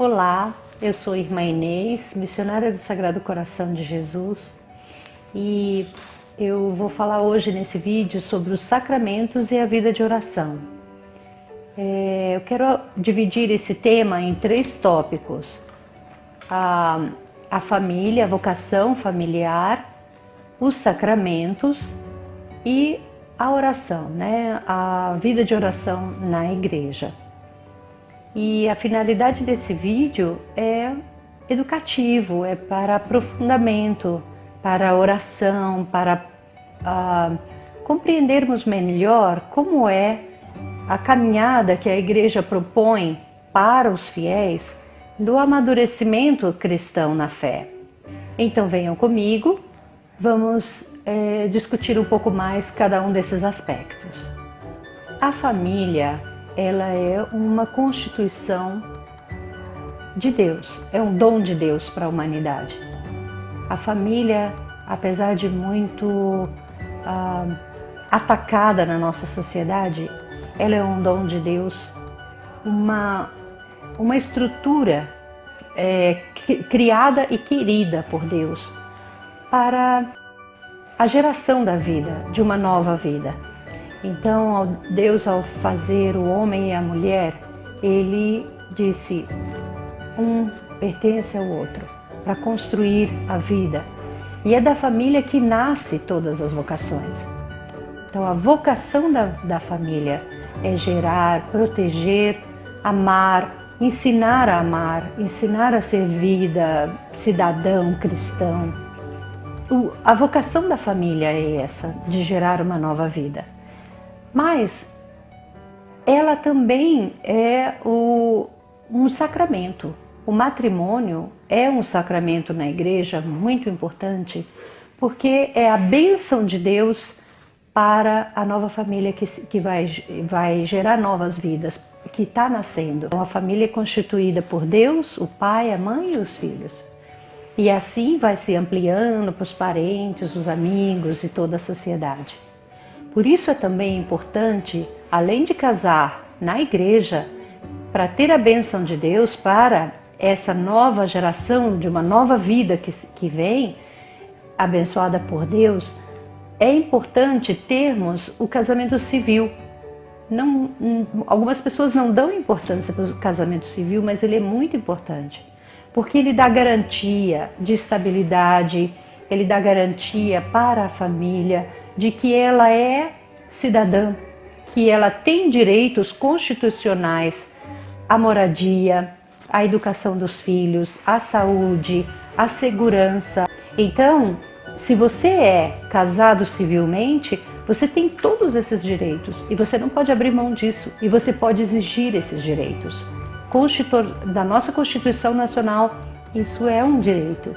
Olá, eu sou a Irmã Inês, missionária do Sagrado Coração de Jesus, e eu vou falar hoje nesse vídeo sobre os sacramentos e a vida de oração. Eu quero dividir esse tema em 3 tópicos: a família, a vocação familiar, os sacramentos e a oração, né? A vida de oração na igreja. E a finalidade desse vídeo é educativo, é para aprofundamento, para oração, para compreendermos melhor como é a caminhada que a igreja propõe para os fiéis do amadurecimento cristão na fé. Então venham comigo, vamos discutir um pouco mais cada um desses aspectos. A família, ela é uma constituição de Deus, é um dom de Deus para a humanidade. A família, apesar de muito atacada na nossa sociedade, ela é um dom de Deus, uma estrutura criada e querida por Deus para a geração da vida, de uma nova vida. Então, Deus, ao fazer o homem e a mulher, Ele disse: um pertence ao outro, para construir a vida. E é da família que nasce todas as vocações. Então, a vocação da família é gerar, proteger, amar, ensinar a ser vida, cidadão, cristão. A vocação da família é essa, de gerar uma nova vida. Mas ela também é um sacramento. O matrimônio é um sacramento na igreja muito importante, porque é a bênção de Deus para a nova família que vai gerar novas vidas, que está nascendo. Uma família constituída por Deus, o pai, a mãe e os filhos. E assim vai se ampliando para os parentes, os amigos e toda a sociedade. Por isso é também importante, além de casar na igreja, para ter a bênção de Deus para essa nova geração, de uma nova vida que vem, abençoada por Deus, é importante termos o casamento civil. Algumas pessoas não dão importância para o casamento civil, mas ele é muito importante, porque ele dá garantia de estabilidade, ele dá garantia para a família de que ela é cidadã, que ela tem direitos constitucionais à moradia, à educação dos filhos, à saúde, à segurança. Então, se você é casado civilmente, você tem todos esses direitos e você não pode abrir mão disso, e você pode exigir esses direitos. Da nossa Constituição Nacional, isso é um direito.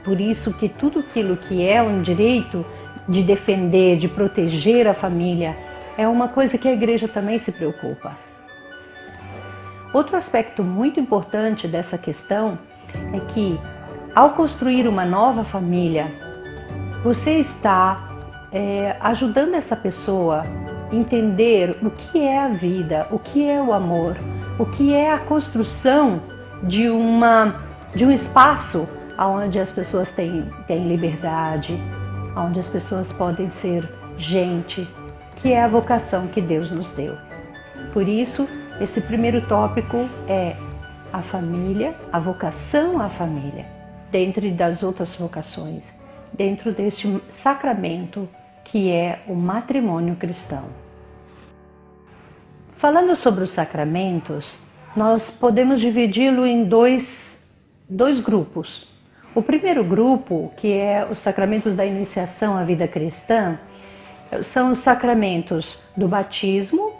Por isso que tudo aquilo que é um direito de defender, de proteger a família, é uma coisa que a igreja também se preocupa. Outro aspecto muito importante dessa questão é que, ao construir uma nova família, você está ajudando essa pessoa a entender o que é a vida, o que é o amor, o que é a construção de um espaço onde as pessoas têm liberdade, onde as pessoas podem ser gente, que é a vocação que Deus nos deu. Por isso, esse primeiro tópico é a família, a vocação à família, dentre das outras vocações, dentro deste sacramento que é o matrimônio cristão. Falando sobre os sacramentos, nós podemos dividi-lo em dois grupos. O primeiro grupo, que é os sacramentos da iniciação à vida cristã, são os sacramentos do batismo,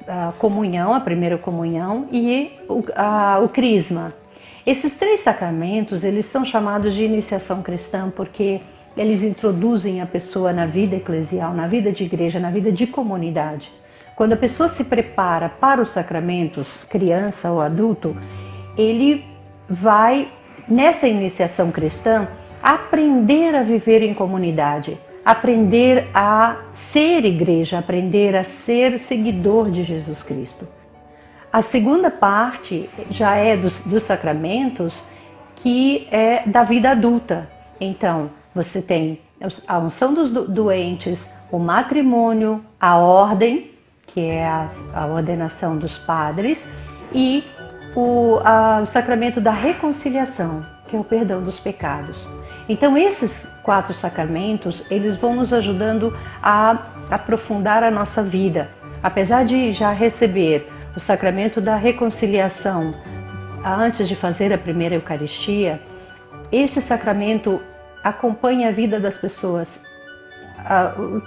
a comunhão, a primeira comunhão, e o crisma. Esses 3 sacramentos, eles são chamados de iniciação cristã porque eles introduzem a pessoa na vida eclesial, na vida de igreja, na vida de comunidade. Quando a pessoa se prepara para os sacramentos, criança ou adulto, ele vai, nessa iniciação cristã, aprender a viver em comunidade, aprender a ser igreja, aprender a ser seguidor de Jesus Cristo. A segunda parte já é dos sacramentos, que é da vida adulta. Então, você tem a unção dos doentes, o matrimônio, a ordem, que é a ordenação dos padres, e o sacramento da reconciliação, que é o perdão dos pecados. Então, esses 4 sacramentos, eles vão nos ajudando a aprofundar a nossa vida. Apesar de já receber o sacramento da reconciliação antes de fazer a primeira Eucaristia, este sacramento acompanha a vida das pessoas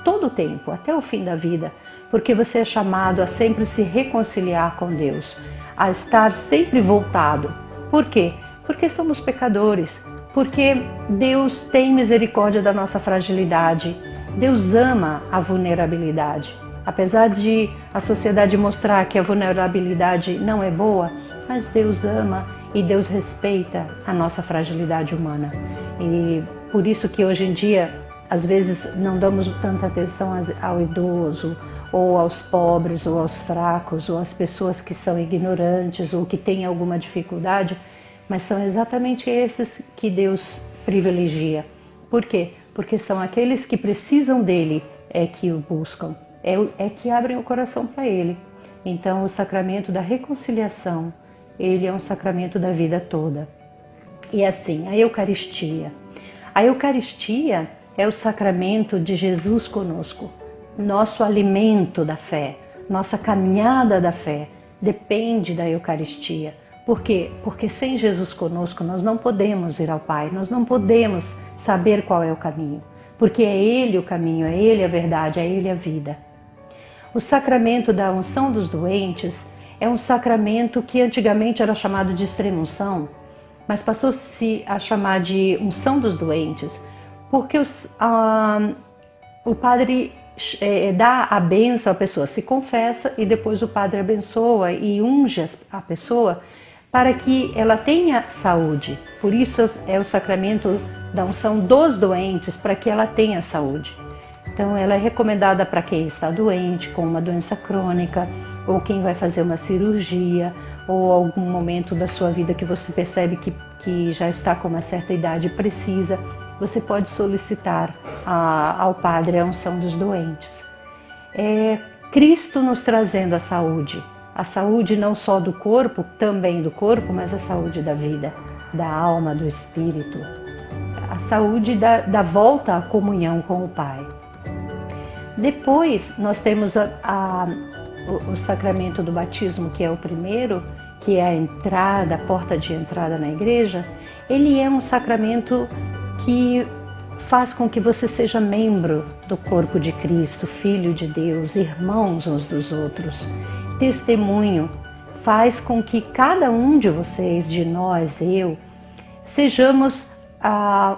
todo o tempo, até o fim da vida, porque você é chamado a sempre se reconciliar com Deus, a estar sempre voltado. Por quê? Porque somos pecadores, porque Deus tem misericórdia da nossa fragilidade, Deus ama a vulnerabilidade. Apesar de a sociedade mostrar que a vulnerabilidade não é boa, mas Deus ama e Deus respeita a nossa fragilidade humana. E por isso que hoje em dia, às vezes, não damos tanta atenção ao idoso, ou aos pobres, ou aos fracos, ou às pessoas que são ignorantes, ou que têm alguma dificuldade, mas são exatamente esses que Deus privilegia. Por quê? Porque são aqueles que precisam dele, que o buscam, que abrem o coração para ele. Então, o sacramento da reconciliação, ele é um sacramento da vida toda. E assim, a Eucaristia. A Eucaristia é o sacramento de Jesus conosco. Nosso alimento da fé, nossa caminhada da fé depende da Eucaristia. Por quê? Porque sem Jesus conosco nós não podemos ir ao Pai, nós não podemos saber qual é o caminho. Porque é Ele o caminho, é Ele a verdade, é Ele a vida. O sacramento da unção dos doentes é um sacramento que antigamente era chamado de extrema-unção, mas passou-se a chamar de unção dos doentes, porque o padre dá a bênção à pessoa, se confessa e depois o padre abençoa e unge a pessoa para que ela tenha saúde. Por isso é o sacramento da unção dos doentes, para que ela tenha saúde. Então ela é recomendada para quem está doente, com uma doença crônica, ou quem vai fazer uma cirurgia, ou algum momento da sua vida que você percebe que já está com uma certa idade e precisa. Você pode solicitar ao Padre a unção dos doentes. É Cristo nos trazendo a saúde não só do corpo, também do corpo, mas a saúde da vida, da alma, do espírito, a saúde da volta à comunhão com o Pai. Depois nós temos o sacramento do batismo, que é o primeiro, que é a entrada, a porta de entrada na igreja. Ele é um sacramento que faz com que você seja membro do corpo de Cristo, filho de Deus, irmãos uns dos outros. Testemunho faz com que cada um de vocês, de nós, eu, sejamos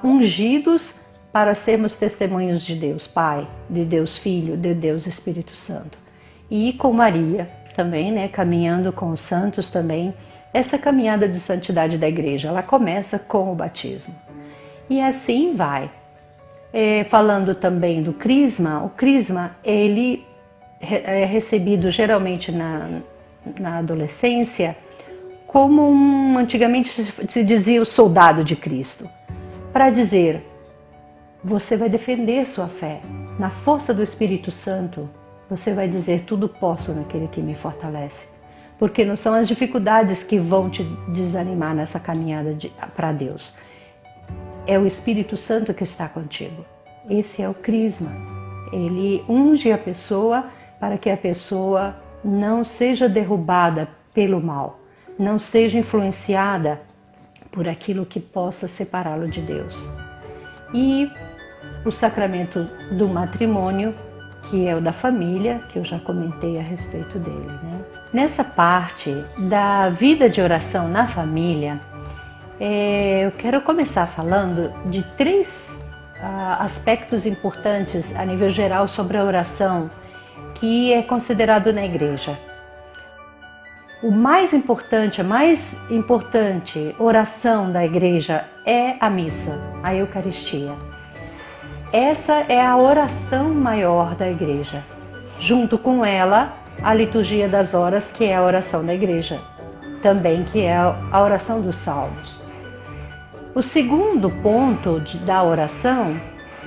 ungidos para sermos testemunhos de Deus Pai, de Deus Filho, de Deus Espírito Santo. E com Maria também, né, caminhando com os santos também, essa caminhada de santidade da igreja, ela começa com o batismo. E assim vai. Falando também do crisma, o crisma ele é recebido geralmente na adolescência como antigamente se dizia o soldado de Cristo, para dizer: você vai defender sua fé, na força do Espírito Santo, você vai dizer: tudo posso naquele que me fortalece. Porque não são as dificuldades que vão te desanimar nessa caminhada para Deus. É o Espírito Santo que está contigo. Esse é o crisma. Ele unge a pessoa para que a pessoa não seja derrubada pelo mal, não seja influenciada por aquilo que possa separá-lo de Deus. E o sacramento do matrimônio, que é o da família, que eu já comentei a respeito dele, né? Nessa parte da vida de oração na família, eu quero começar falando de 3 aspectos importantes a nível geral sobre a oração que é considerado na igreja. O mais importante, a mais importante oração da igreja é a missa, a Eucaristia. Essa é a oração maior da igreja. Junto com ela a liturgia das horas, que é a oração da igreja, também que é a oração dos salmos. O segundo ponto da oração,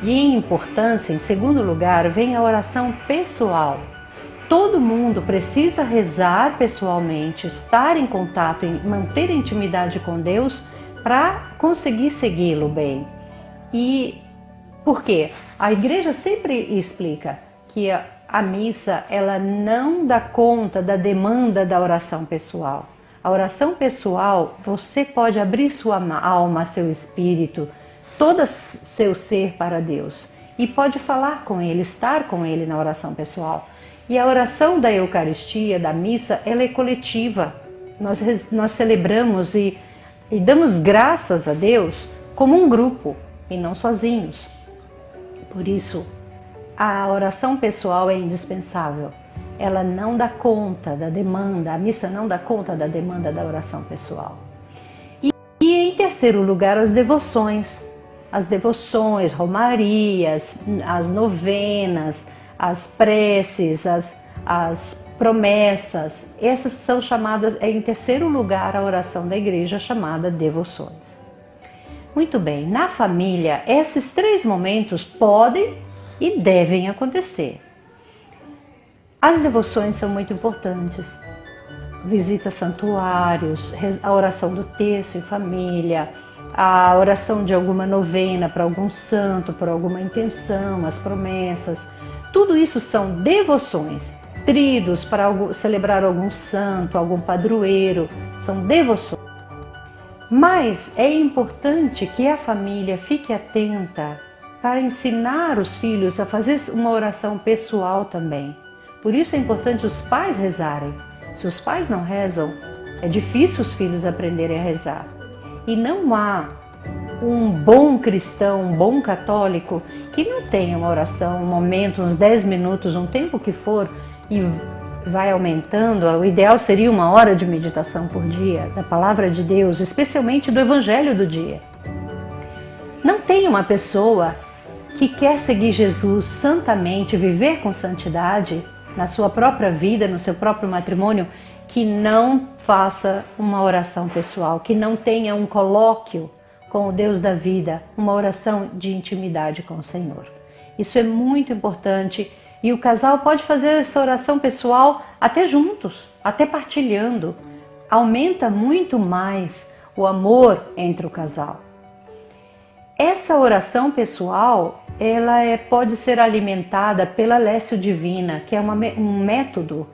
e em importância, em segundo lugar, vem a oração pessoal. Todo mundo precisa rezar pessoalmente, estar em contato, manter intimidade com Deus para conseguir segui-lo bem. E por quê? A igreja sempre explica que a missa ela não dá conta da demanda da oração pessoal. A oração pessoal, você pode abrir sua alma, seu espírito, todo seu ser para Deus e pode falar com Ele, estar com Ele na oração pessoal. E a oração da Eucaristia, da missa, ela é coletiva. Nós celebramos e damos graças a Deus como um grupo e não sozinhos. Por isso, a oração pessoal é indispensável. Ela não dá conta da demanda, a missa não dá conta da demanda da oração pessoal. E em terceiro lugar, as devoções. As devoções, romarias, as novenas, as preces, as promessas, essas são chamadas, em terceiro lugar, a oração da igreja chamada devoções. Muito bem, na família, esses três momentos podem e devem acontecer. As devoções são muito importantes. Visita a santuários, a oração do terço em família, a oração de alguma novena para algum santo, por alguma intenção, as promessas. Tudo isso são devoções. Tridos para celebrar algum santo, algum padroeiro, são devoções. Mas é importante que a família fique atenta para ensinar os filhos a fazer uma oração pessoal também. Por isso é importante os pais rezarem. Se os pais não rezam, é difícil os filhos aprenderem a rezar. E não há um bom cristão, um bom católico que não tenha uma oração, um momento, uns 10 minutos, um tempo que for, e vai aumentando. O ideal seria 1 hora de meditação por dia, da Palavra de Deus, especialmente do Evangelho do dia. Não tem uma pessoa que quer seguir Jesus santamente, viver com santidade na sua própria vida, no seu próprio matrimônio, que não faça uma oração pessoal, que não tenha um colóquio com o Deus da vida, uma oração de intimidade com o Senhor. Isso é muito importante e o casal pode fazer essa oração pessoal até juntos, até partilhando. Aumenta muito mais o amor entre o casal. Essa oração pessoal, ela pode ser alimentada pela Lécio Divina, que é um método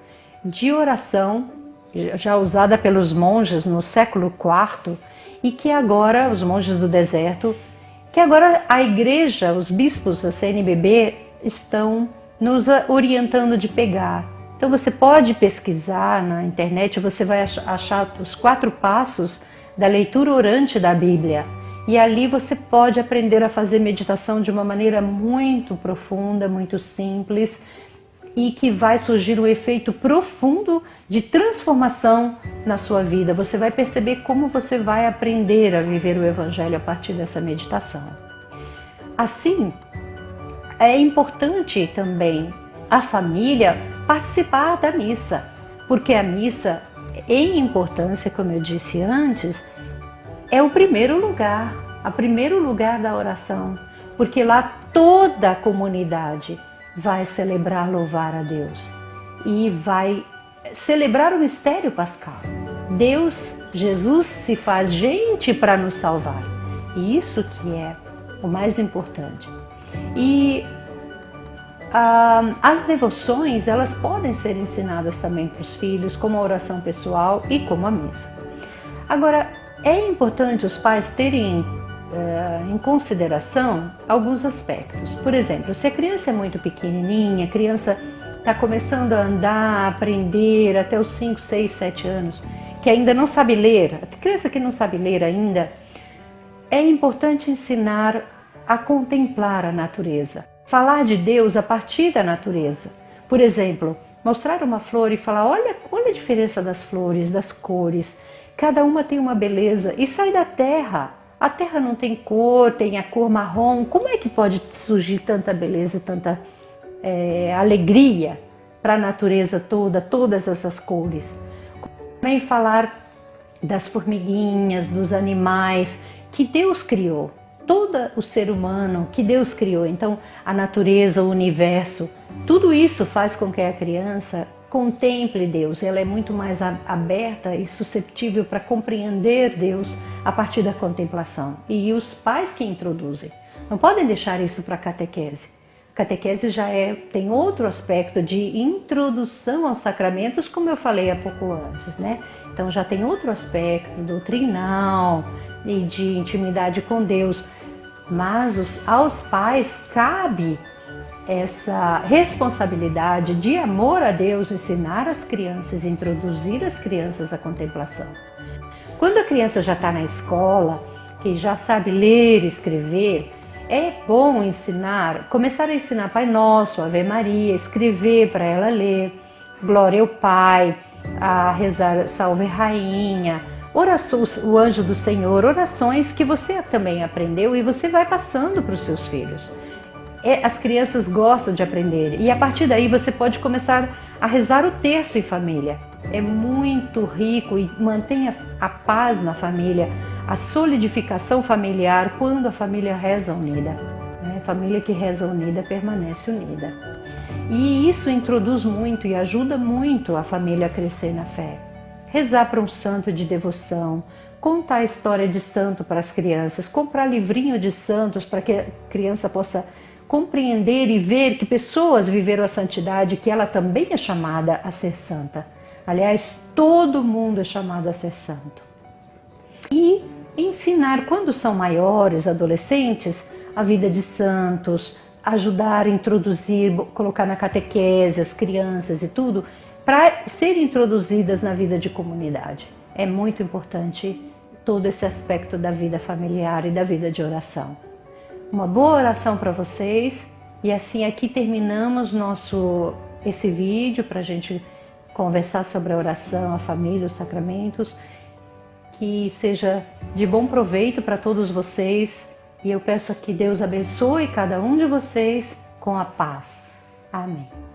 de oração já usada pelos monges no século IV e que agora, os monges do deserto, que agora a igreja, os bispos da CNBB estão nos orientando de pegar. Então você pode pesquisar na internet, você vai achar os 4 passos da leitura orante da Bíblia. E ali você pode aprender a fazer meditação de uma maneira muito profunda, muito simples e que vai surgir um efeito profundo de transformação na sua vida. Você vai perceber como você vai aprender a viver o Evangelho a partir dessa meditação. Assim, é importante também a família participar da missa, porque a missa, em importância, como eu disse antes, é o primeiro lugar da oração, porque lá toda a comunidade vai celebrar, louvar a Deus e vai celebrar o mistério pascal. Deus, Jesus se faz gente para nos salvar. E isso que é o mais importante. E as devoções, elas podem ser ensinadas também para os filhos, como a oração pessoal e como a missa. Agora, é importante os pais terem em consideração alguns aspectos. Por exemplo, se a criança é muito pequenininha, a criança está começando a andar, a aprender até os 5, 6, 7 anos, que ainda não sabe ler, a criança que não sabe ler ainda, é importante ensinar a contemplar a natureza, falar de Deus a partir da natureza. Por exemplo, mostrar uma flor e falar, olha a diferença das flores, das cores, cada uma tem uma beleza, e sai da terra. A terra não tem cor, tem a cor marrom. Como é que pode surgir tanta beleza, tanta alegria para a natureza toda, todas essas cores. Também falar das formiguinhas, dos animais que Deus criou, todo o ser humano que Deus criou. Então, a natureza, o universo, tudo isso faz com que a criança contemple Deus. Ela é muito mais aberta e susceptível para compreender Deus a partir da contemplação. E os pais que introduzem. Não podem deixar isso para a catequese. A catequese já tem outro aspecto de introdução aos sacramentos, como eu falei há pouco antes, né? Então já tem outro aspecto doutrinal e de intimidade com Deus. Mas aos pais cabe essa responsabilidade de amor a Deus, ensinar as crianças, introduzir as crianças à contemplação. Quando a criança já está na escola, que já sabe ler e escrever, é bom começar a ensinar Pai Nosso, Ave Maria, escrever para ela ler, Glória ao Pai, a rezar Salve Rainha, orações, o Anjo do Senhor, orações que você também aprendeu e você vai passando para os seus filhos. As crianças gostam de aprender e a partir daí você pode começar a rezar o terço em família. É muito rico e mantém a paz na família, a solidificação familiar quando a família reza unida. A família que reza unida permanece unida. E isso introduz muito e ajuda muito a família a crescer na fé. Rezar para um santo de devoção, contar a história de santo para as crianças, comprar livrinho de santos para que a criança possa compreender e ver que pessoas viveram a santidade, que ela também é chamada a ser santa. Aliás, todo mundo é chamado a ser santo. E ensinar, quando são maiores, adolescentes, a vida de santos, ajudar a introduzir, colocar na catequese as crianças e tudo, para serem introduzidas na vida de comunidade. É muito importante todo esse aspecto da vida familiar e da vida de oração. Uma boa oração para vocês e assim aqui terminamos esse vídeo para a gente conversar sobre a oração, a família, os sacramentos. Que seja de bom proveito para todos vocês e eu peço que Deus abençoe cada um de vocês com a paz. Amém.